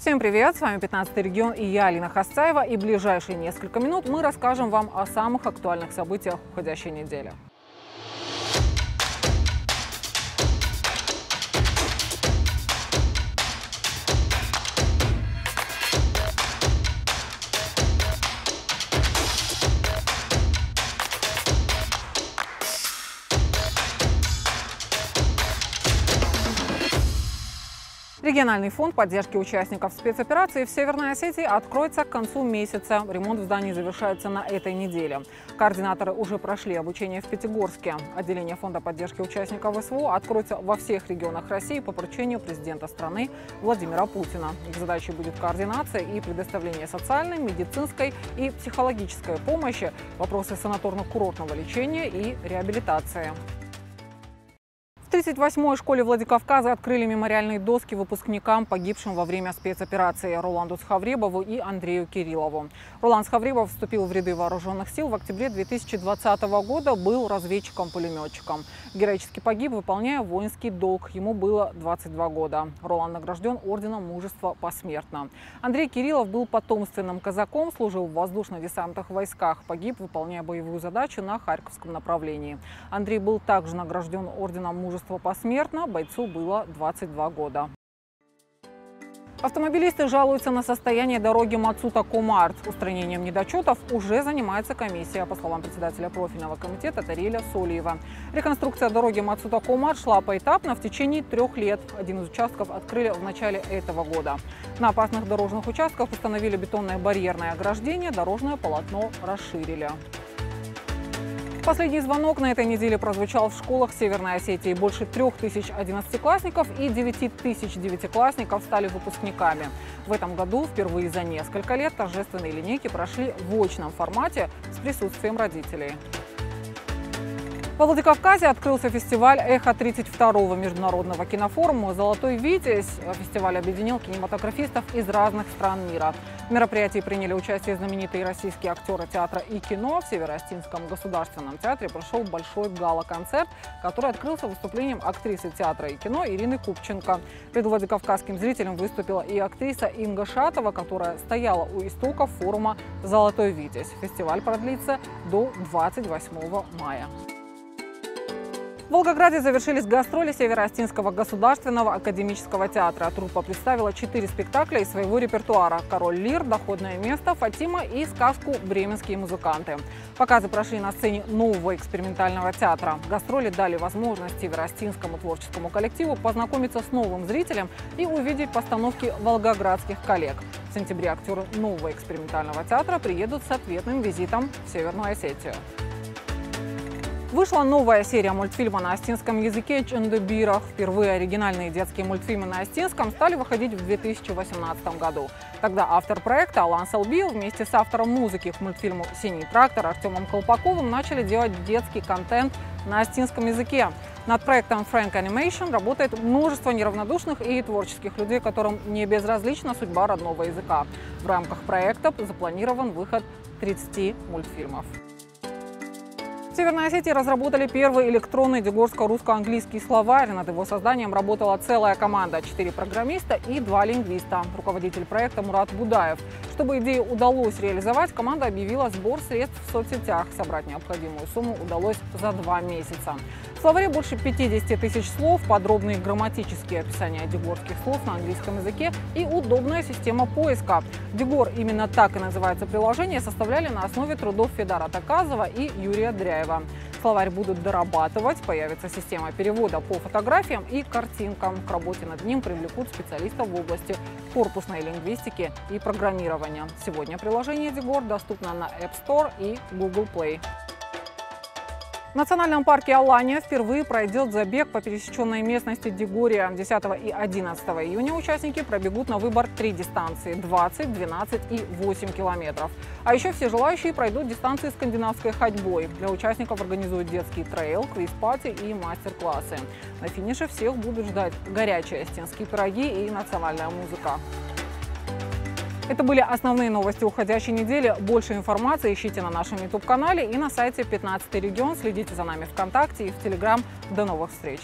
Всем привет! С вами 15-й регион и я, Алина Хасцаева. И в ближайшие несколько минут мы расскажем вам о самых актуальных событиях уходящей недели. Региональный фонд поддержки участников спецоперации в Северной Осетии откроется к концу месяца. Ремонт в здании завершается на этой неделе. Координаторы уже прошли обучение в Пятигорске. Отделение фонда поддержки участников СВО откроется во всех регионах России по поручению президента страны Владимира Путина. Их задачей будет координация и предоставление социальной, медицинской и психологической помощи, вопросы санаторно-курортного лечения и реабилитации. В 38-й школе Владикавказа открыли мемориальные доски выпускникам, погибшим во время спецоперации, Роланду Схавребову и Андрею Кириллову. Роланд Схавребов вступил в ряды вооруженных сил в октябре 2020 года, был разведчиком-пулеметчиком. Героически погиб, выполняя воинский долг. Ему было 22 года. Роланд награжден орденом Мужества посмертно. Андрей Кириллов был потомственным казаком, служил в воздушно-десантных войсках. Погиб, выполняя боевую задачу на Харьковском направлении. Андрей был также награжден орденом Мужества посмертно, бойцу было 22 года. Автомобилисты жалуются на состояние дороги Мацута-Комарт. Устранением недочетов уже занимается комиссия, по словам председателя профильного комитета Тариэля Солиева. Реконструкция дороги Мацута-Комарт шла поэтапно в течение 3 лет. Один из участков открыли в начале этого года. На опасных дорожных участках установили бетонное барьерное ограждение, дорожное полотно расширили. Последний звонок на этой неделе прозвучал в школах Северной Осетии. Больше 3000 одиннадцатиклассников и 9000 девятиклассников стали выпускниками. В этом году впервые за несколько лет торжественные линейки прошли в очном формате с присутствием родителей. Во Владикавказе открылся фестиваль «Эхо 32-го международного кинофорума «Золотой Витязь». Фестиваль объединил кинематографистов из разных стран мира. В мероприятии приняли участие знаменитые российские актеры театра и кино. В Северо-Осетинском государственном театре прошел большой гала-концерт, который открылся выступлением актрисы театра и кино Ирины Купченко. Перед владикавказским зрителем выступила и актриса Инга Шатова, которая стояла у истоков форума «Золотой Витязь». Фестиваль продлится до 28 мая. В Волгограде завершились гастроли Северо-Осетинского государственного академического театра. Труппа представила 4 спектакля из своего репертуара: «Король лир», «Доходное место», «Фатима» и сказку «Бременские музыканты». Показы прошли на сцене нового экспериментального театра. Гастроли дали возможность северо-осетинскому творческому коллективу познакомиться с новым зрителем и увидеть постановки волгоградских коллег. В сентябре актеры нового экспериментального театра приедут с ответным визитом в Северную Осетию. Вышла новая серия мультфильма на осетинском языке «Чандыбирах». Впервые оригинальные детские мультфильмы на осетинском стали выходить в 2018 году. Тогда автор проекта Алан Салбиев вместе с автором музыки к мультфильму «Синий трактор» Артемом Колпаковым начали делать детский контент на осетинском языке. Над проектом Frank Animation работает множество неравнодушных и творческих людей, которым не безразлична судьба родного языка. В рамках проекта запланирован выход 30 мультфильмов. В Северной Осетии разработали первый электронный дегорско-русско-английский словарь. Над его созданием работала целая команда – 4 программиста и 2 лингвиста. Руководитель проекта Мурат Будаев. Чтобы идею удалось реализовать, команда объявила сбор средств в соцсетях. Собрать необходимую сумму удалось за 2 месяца. В словаре больше 50 тысяч слов, подробные грамматические описания дегорских слов на английском языке и удобная система поиска. Дегор, именно так и называется приложение, составляли на основе трудов Федора Таказова и Юрия Дряева. Словарь будут дорабатывать, появится система перевода по фотографиям и картинкам. К работе над ним привлекут специалистов в области корпусной лингвистики и программирования. Сегодня приложение Дегор доступно на App Store и Google Play. В национальном парке Алания впервые пройдет забег по пересеченной местности Дегория. 10 и 11 июня участники пробегут на выбор 3 дистанции – 20, 12 и 8 километров. А еще все желающие пройдут дистанции скандинавской ходьбой. Для участников организуют детский трейл, квиз-пати и мастер-классы. На финише всех будут ждать горячие осетинские пироги и национальная музыка. Это были основные новости уходящей недели. Больше информации ищите на нашем YouTube-канале и на сайте 15-й регион. Следите за нами ВКонтакте и в Телеграм. До новых встреч!